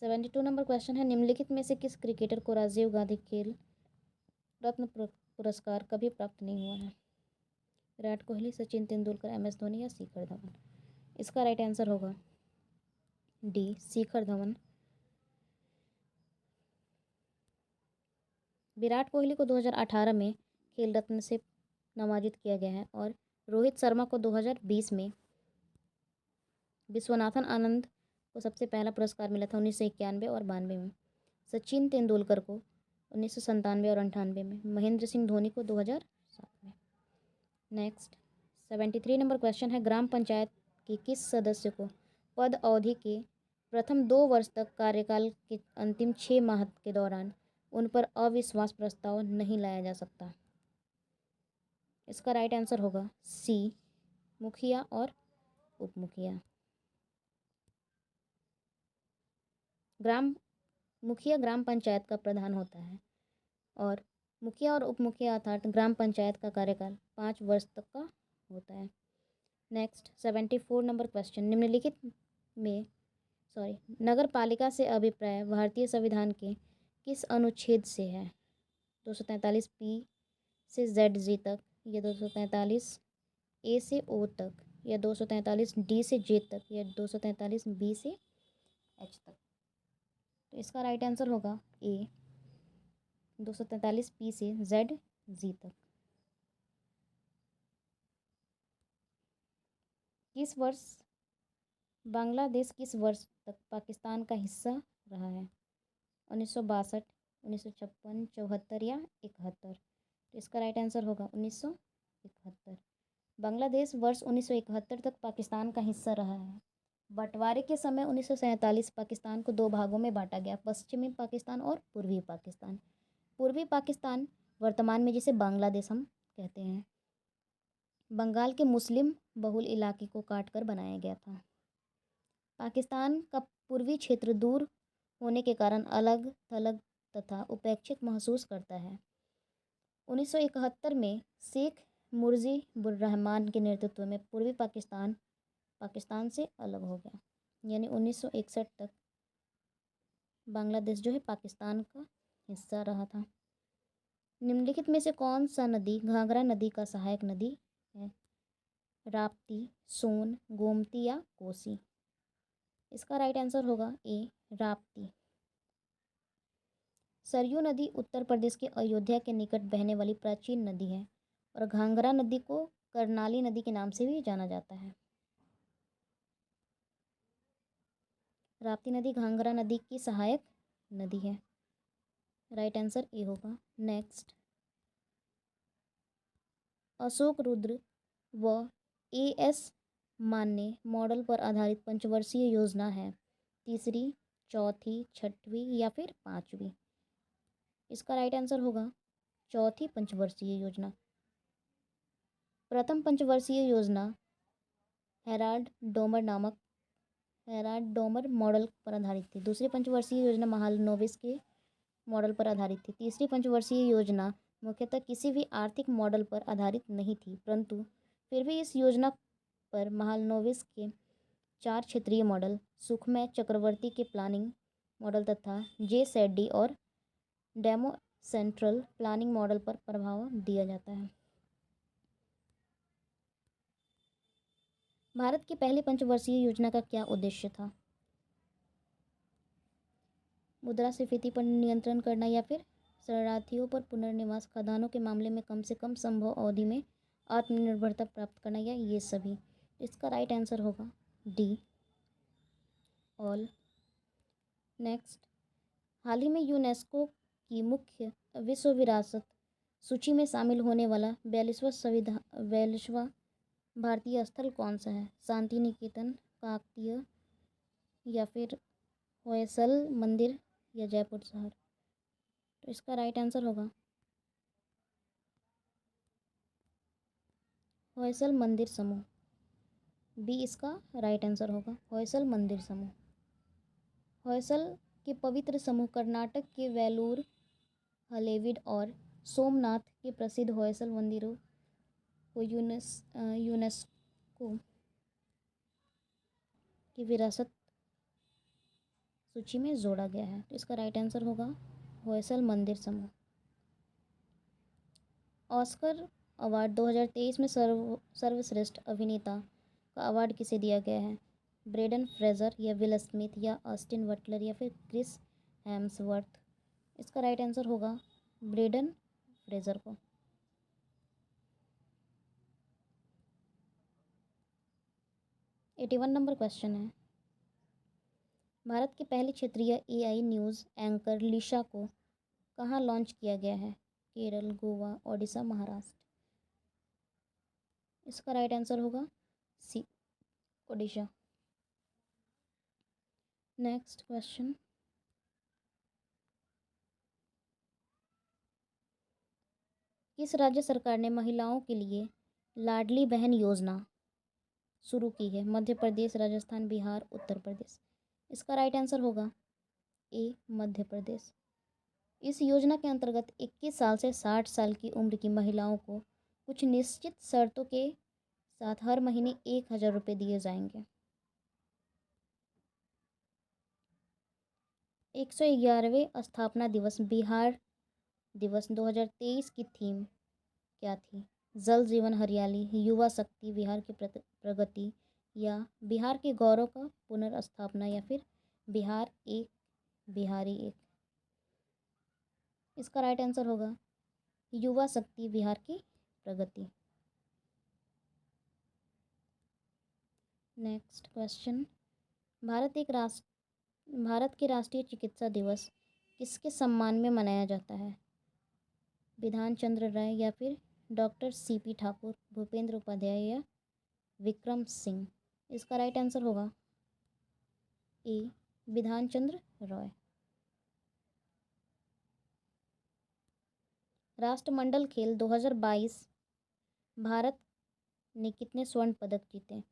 72 नंबर क्वेश्चन है, निम्नलिखित में से किस क्रिकेटर को राजीव गांधी खेल रत्न पुरस्कार कभी प्राप्त नहीं हुआ है? विराट कोहली, सचिन तेंदुलकर, एमएस धोनी या शिखर धवन? इसका राइट आंसर होगा डी, शिखर धवन। विराट कोहली को 2018 में खेल रत्न से नवाजित किया गया है और रोहित शर्मा को 2020 में, विश्वनाथन आनंद को सबसे पहला पुरस्कार मिला था 1991 और 92 में, सचिन तेंदुलकर को 1997 और 98 में, महेंद्र सिंह धोनी को 2007 में। नेक्स्ट 73 नंबर क्वेश्चन है, ग्राम पंचायत के किस सदस्य को पद अवधि के प्रथम 2 वर्ष तक कार्यकाल के अंतिम 6 माह के दौरान उन पर अविश्वास प्रस्ताव नहीं लाया जा सकता? इसका राइट आंसर होगा सी, मुखिया और उप मुखिया। मुखिया ग्राम पंचायत का प्रधान होता है और मुखिया और उप मुखिया अर्थात ग्राम पंचायत का कार्यकाल 5 वर्ष तक का होता है। नेक्स्ट 74 नंबर क्वेश्चन, निम्नलिखित में नगर पालिका से अभिप्राय भारतीय संविधान के किस अनुच्छेद से है? 243 पी से जेड जी तक, या 243 ए से ओ तक, या 243 डी से जे तक, या 243 बी से एच तक? तो इसका राइट आंसर होगा ए, 243 पी से जेड जी तक। बांग्लादेश किस वर्ष तक पाकिस्तान का हिस्सा रहा है? 1962, 1956, 74 या 71? तो इसका राइट आंसर होगा 1971। बांग्लादेश वर्ष 1971 तक पाकिस्तान का हिस्सा रहा है। बंटवारे के समय 1947 पाकिस्तान को 2 भागों में बांटा गया, पश्चिमी पाकिस्तान और पूर्वी पाकिस्तान। पूर्वी पाकिस्तान वर्तमान में जिसे बांग्लादेश हम कहते हैं, बंगाल के मुस्लिम बहुल इलाके को काटकर बनाया गया था। पाकिस्तान का पूर्वी क्षेत्र दूर होने के कारण अलग थलग तथा उपेक्षित महसूस करता है। 1971 में शेख मुजीबुर्रहमान के नेतृत्व में पूर्वी पाकिस्तान से अलग हो गया, यानी 1961 तक बांग्लादेश जो है पाकिस्तान का हिस्सा रहा था। निम्नलिखित में से कौन सा नदी घाघरा नदी का सहायक नदी है? राप्ती, सोन, गोमती या कोसी? इसका राइट आंसर होगा ए, राप्ती। सरयू नदी उत्तर प्रदेश के अयोध्या के निकट बहने वाली प्राचीन नदी है और घाघरा नदी को करनाली नदी के नाम से भी जाना जाता है। राप्ती नदी घाघरा नदी की सहायक नदी है। राइट आंसर ए होगा। नेक्स्ट, अशोक रुद्र व एएस मान्य मॉडल पर आधारित पंचवर्षीय योजना है, तीसरी, चौथी, छठवीं या फिर पांचवी? इसका राइट आंसर होगा चौथी पंचवर्षीय योजना। प्रथम पंचवर्षीय योजना हेराल्ड डोमर मॉडल पर आधारित थी। दूसरी पंचवर्षीय योजना महालनोबिस के मॉडल पर आधारित थी। तीसरी पंचवर्षीय योजना मुख्यतः किसी भी आर्थिक मॉडल पर आधारित नहीं थी, परंतु फिर भी इस योजना पर महालनोबिस के 4 क्षेत्रीय मॉडल, सुखमय चक्रवर्ती के प्लानिंग मॉडल तथा जे सेड्डी और डेमो सेंट्रल प्लानिंग मॉडल पर प्रभाव दिया जाता है। भारत की पहली पंचवर्षीय योजना का क्या उद्देश्य था? मुद्रास्फीति पर नियंत्रण करना या फिर शरणार्थियों पर पुनर्निवास, खदानों के मामले में कम से कम संभव अवधि में आत्मनिर्भरता प्राप्त करना, या ये सभी? इसका राइट आंसर होगा डी, ऑल। नेक्स्ट, हाल ही में यूनेस्को की मुख्य विश्व विरासत सूची में शामिल होने वाला 42वां भारतीय स्थल कौन सा है? शांति निकेतन, काकतीय या फिर होयसल मंदिर या जयपुर शहर? तो इसका राइट आंसर होगा होयसल मंदिर समूह, बी इसका राइट आंसर होगा, होयसल मंदिर समूह। होयसल के पवित्र समूह कर्नाटक के वेलूर, हलेबीड और सोमनाथ के प्रसिद्ध होयसल मंदिरों को यूनेस्को की विरासत सूची में जोड़ा गया है। तो इसका राइट आंसर होगा होयसल मंदिर समूह। ऑस्कर अवार्ड 2023 में सर्वश्रेष्ठ अभिनेता का अवार्ड किसे दिया गया है? ब्रेंडन फ्रेजर या विल स्मिथ या ऑस्टिन बटलर या फिर क्रिस हेम्सवर्थ? इसका राइट आंसर होगा ब्रेंडन फ्रेजर को। 81 नंबर क्वेश्चन है, भारत की पहली क्षेत्रीय एआई न्यूज़ एंकर लिशा को कहाँ लॉन्च किया गया है? केरल, गोवा, ओडिशा, महाराष्ट्र? इसका राइट आंसर होगा सी, ओडिशा। नेक्स्ट क्वेश्चन, किस राज्य सरकार ने महिलाओं के लिए लाडली बहन योजना शुरू की है? मध्य प्रदेश, राजस्थान, बिहार, उत्तर प्रदेश? इसका राइट आंसर होगा ए, मध्य प्रदेश। इस योजना के अंतर्गत 21 साल से 60 साल की उम्र की महिलाओं को कुछ निश्चित शर्तों के साथ हर महीने 1000 रुपये दिए जाएंगे। 111वें स्थापना दिवस बिहार दिवस 2023 की थीम क्या थी? जल जीवन हरियाली, युवा शक्ति, बिहार की प्रगति, या बिहार के गौरव का पुनर्स्थापना, या फिर बिहार एक बिहारी एक? इसका राइट आंसर होगा युवा शक्ति, बिहार की प्रगति। नेक्स्ट क्वेश्चन, भारत के राष्ट्रीय चिकित्सा दिवस किसके सम्मान में मनाया जाता है? विधान चंद्र राय या फिर डॉक्टर सीपी ठाकुर, भूपेंद्र उपाध्याय या विक्रम सिंह? इसका राइट आंसर होगा ए, विधान चंद्र रॉय। राष्ट्रमंडल खेल 2022 भारत ने कितने स्वर्ण पदक जीते?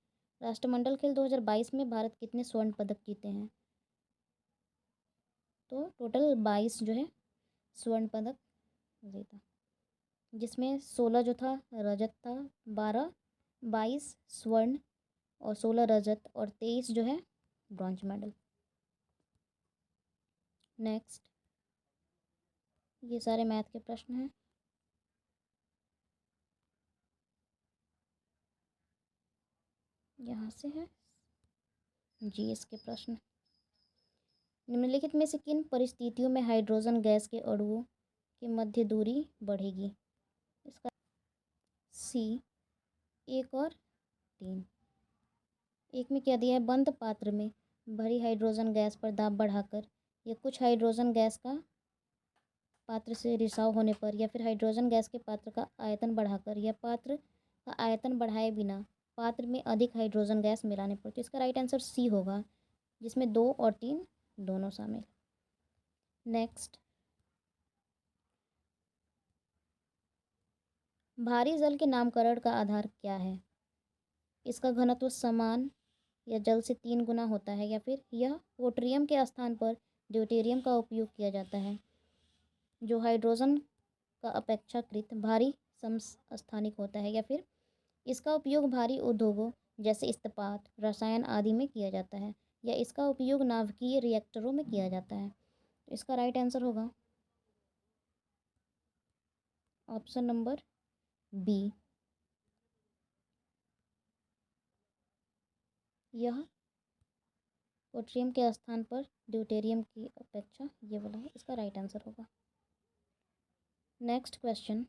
राष्ट्रमंडल खेल 2022 में भारत कितने स्वर्ण पदक जीते हैं? तो टोटल 22 जो है स्वर्ण पदक जीता, जिसमें 16 जो था रजत था, 22 स्वर्ण और 16 रजत और 23 जो है ब्रॉन्ज मेडल। नेक्स्ट, ये सारे मैथ के प्रश्न हैं। यहाँ से है जीएस के प्रश्न। निम्नलिखित में से किन परिस्थितियों में हाइड्रोजन गैस के अणुओं की मध्य दूरी बढ़ेगी? इसका सी, 1 और 3। एक में क्या दिया है? बंद पात्र में भरी हाइड्रोजन गैस पर दाब बढ़ाकर या कुछ हाइड्रोजन गैस का पात्र से रिसाव होने पर या फिर हाइड्रोजन गैस के पात्र का आयतन बढ़ाकर या पात्र का आयतन बढ़ाए बिना पात्र में अधिक हाइड्रोजन गैस मिलाने पर। तो इसका राइट आंसर सी होगा, जिसमें 2 और 3 दोनों शामिल। नेक्स्ट, भारी जल के नामकरण का आधार क्या है? इसका घनत्व समान या जल से 3 गुना होता है, या फिर यह पोट्रियम के स्थान पर ड्यूटेरियम का उपयोग किया जाता है, जो हाइड्रोजन का अपेक्षाकृत भारी समस्थानिक होता है, या फिर इसका उपयोग भारी उद्योगों जैसे इस्पात, रसायन आदि में किया जाता है, या इसका उपयोग नाभिकीय रिएक्टरों में किया जाता है। तो इसका राइट आंसर होगा ऑप्शन नंबर बी। यह पोट्रियम के स्थान पर ड्यूटेरियम की अपेक्षा ये वाला है, इसका राइट आंसर होगा। नेक्स्ट क्वेश्चन,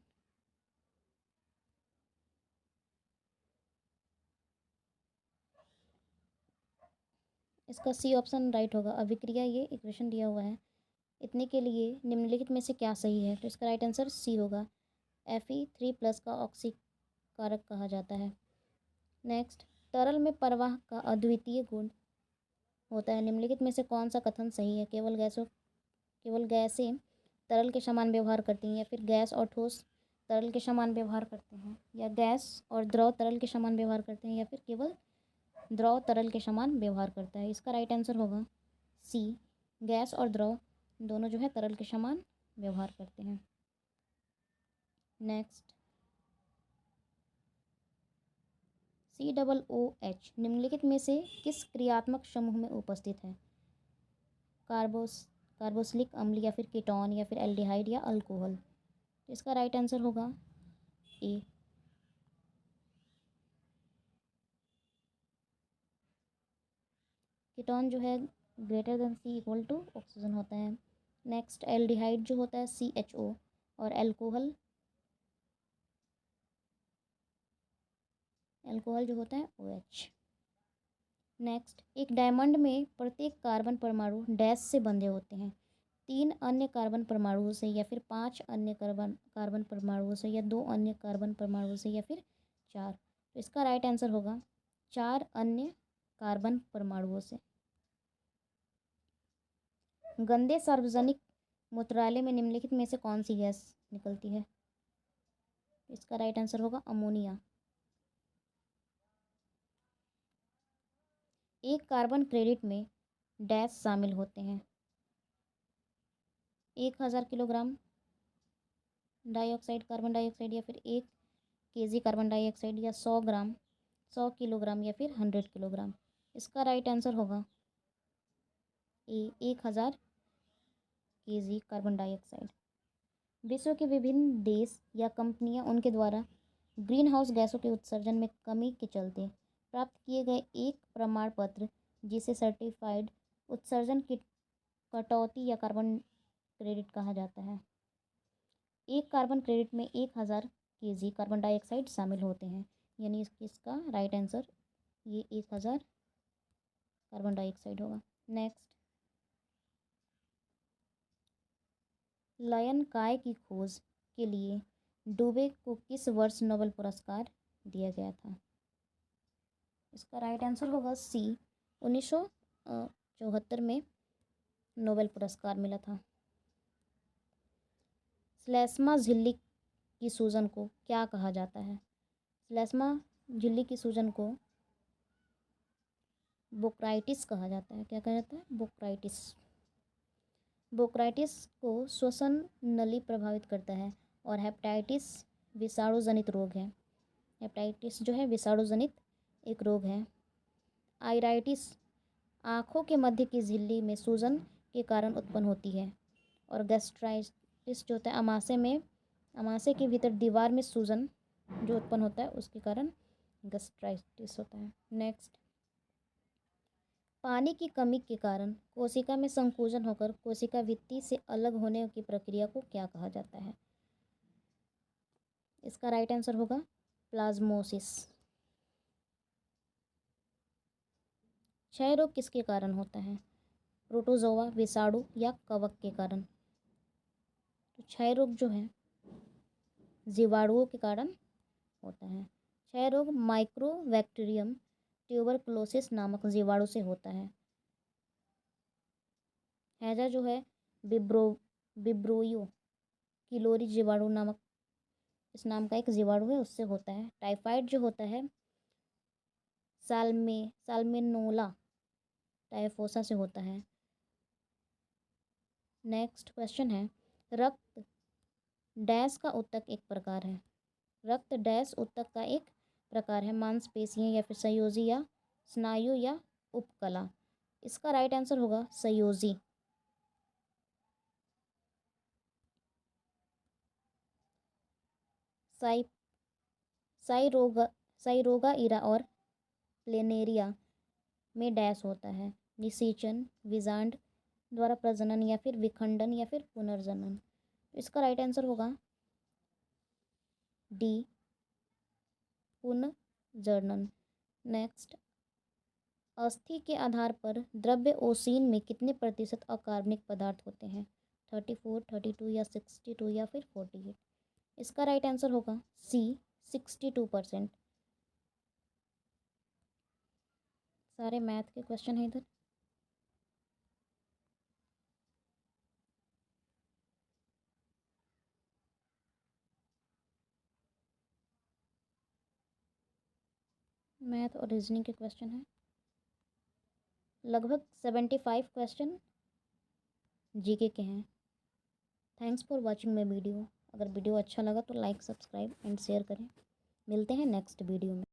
इसका सी ऑप्शन राइट होगा। अभिक्रिया, ये इक्वेशन दिया हुआ है, इतने के लिए निम्नलिखित में से क्या सही है? तो इसका राइट आंसर सी होगा। Fe3+ का ऑक्सीकारक कहा जाता है। नेक्स्ट, तरल में प्रवाह का अद्वितीय गुण होता है, निम्नलिखित में से कौन सा कथन सही है? केवल गैसें तरल के समान व्यवहार करती हैं, या फिर गैस और ठोस तरल के समान व्यवहार करते हैं, या गैस और द्रव तरल के समान व्यवहार करते हैं, या फिर केवल द्रव तरल के समान व्यवहार करता है? इसका राइट आंसर होगा सी, गैस और द्रव दोनों जो है तरल के समान व्यवहार करते हैं। नेक्स्ट, COOH निम्नलिखित में से किस क्रियात्मक समूह में उपस्थित है? कार्बोक्सिलिक अम्ल, या फिर कीटोन, या फिर एल्डिहाइड, या अल्कोहल? तो इसका राइट आंसर होगा ए। कीटोन जो है greater than C equal to oxygen होता है। नेक्स्ट, एल्डिहाइड जो होता है CHO, और अल्कोहल जो होता है OH। नेक्स्ट, एक डायमंड में प्रत्येक कार्बन परमाणु डैश से बंधे होते हैं, 3 अन्य कार्बन परमाणुओं से, या फिर 5 अन्य कार्बन परमाणुओं से, या 2 अन्य कार्बन परमाणुओं से, या फिर 4? तो इसका राइट आंसर होगा 4 अन्य कार्बन परमाणुओं से। गंदे सार्वजनिक मूत्रालय में निम्नलिखित में से कौन सी गैस निकलती है? इसका राइट आंसर होगा अमोनिया। एक कार्बन क्रेडिट में डैश शामिल होते हैं, 1000 किलोग्राम डाइऑक्साइड, कार्बन डाइऑक्साइड, या फिर 1 kg कार्बन डाइऑक्साइड, या 100 किलोग्राम, या फिर 100 किलोग्राम? इसका राइट आंसर होगा ए, 1000 kg कार्बन डाइऑक्साइड। विश्व के विभिन्न देश या कंपनियां उनके द्वारा ग्रीन हाउस गैसों के उत्सर्जन में कमी के चलते प्राप्त किए गए एक प्रमाण पत्र, जिसे सर्टिफाइड उत्सर्जन की कटौती या कार्बन क्रेडिट कहा जाता है। एक कार्बन क्रेडिट में 1000 kg कार्बन डाइऑक्साइड शामिल होते हैं, यानी इसका राइट आंसर ये 1000 कार्बन डाइऑक्साइड होगा। नेक्स्ट, लायन काय की खोज के लिए डुबे को किस वर्ष नोबेल पुरस्कार दिया गया था? इसका राइट आंसर होगा सी, 1974 में नोबेल पुरस्कार मिला था। श्लेष्मा झिल्ली की सूजन को क्या कहा जाता है? श्लेष्मा झिल्ली की सूजन को बोक्राइटिस कहा जाता है। क्या कहा जाता है? बोक्राइटिस। बोक्राइटिस को श्वसन नली प्रभावित करता है, और हेपेटाइटिस विषाणु जनित रोग है। हेपेटाइटिस जो है विषाणु जनित एक रोग है। आइराइटिस आँखों के मध्य की झिल्ली में सूजन के कारण उत्पन्न होती है, और गैस्ट्राइटिस जो होता है अमाशय के भीतर दीवार में सूजन जो उत्पन्न होता है उसके कारण गैस्ट्राइटिस होता है। नेक्स्ट, पानी की कमी के कारण कोशिका में संकुचन होकर कोशिका भित्ति से अलग होने की प्रक्रिया को क्या कहा जाता है? इसका राइट आंसर होगा प्लाज्मोसिस। क्षय रोग किसके कारण होता है? प्रोटोजोआ, विषाणु, या कवक के कारण? तो क्षय रोग जो है जीवाणुओं के कारण होता है। क्षय रोग माइक्रोबैक्टीरियम ट्यूबरकुलोसिस नामक जीवाणु से होता है। हैजा जो है विब्रोयो किलोरी जीवाणु नामक इस नाम का एक जीवाणु है, उससे होता है। टाइफाइड जो होता है साल्मेनोला टाइफोसा से होता है। नेक्स्ट क्वेश्चन है, रक्त डैश का ऊतक एक प्रकार है। रक्त डैश ऊतक का एक प्रकार है, मांसपेशियां या फिर संयोजी या स्नायु या उपकला। इसका राइट आंसर होगा संयोजी। साइ साइरोगा इरा और प्लेनेरिया में डैश होता है, निषेचन, विजांड द्वारा प्रजनन या फिर विखंडन या फिर पुनर्जनन। इसका राइट आंसर होगा डी, पुनर्जनन। नेक्स्ट, अस्थि के आधार पर द्रव्य ओसीन में कितने प्रतिशत अकार्बनिक पदार्थ होते हैं? 34, 32 या 62 या फिर 48। इसका राइट आंसर होगा सी, 62%। सारे मैथ के क्वेश्चन है इधर। मैथ और रीजनिंग के क्वेश्चन है, लगभग 75 क्वेश्चन जीके के हैं। Thanks for watching my video. अगर वीडियो अच्छा लगा तो लाइक, सब्सक्राइब एंड शेयर करें। मिलते हैं नेक्स्ट वीडियो में।